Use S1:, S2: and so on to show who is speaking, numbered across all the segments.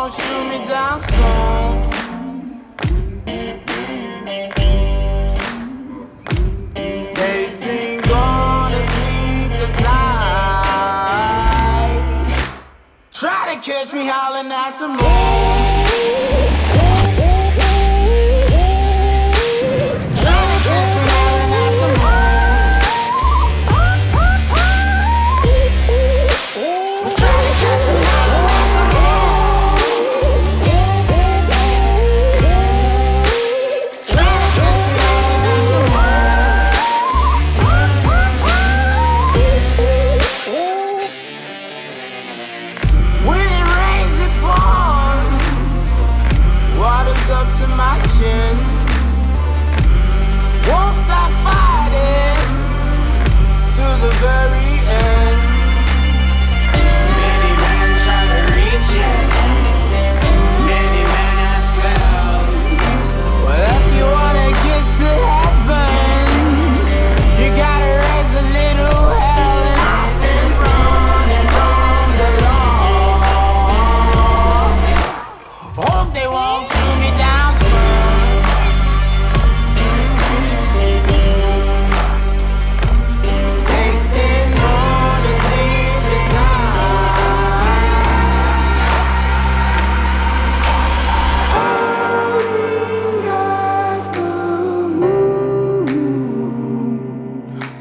S1: won't shoot me down soon. They sing on a sleepless night. Try to catch me howling at the moon. Up to my chin, won't stop fighting to the very end. Many men try to reach it, many men have failed. Well, if you wanna get to heaven, you gotta raise a little hell. And I've been running from the law. Hope they won't shoot me down.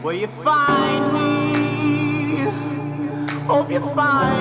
S1: Will you find me? Hope you find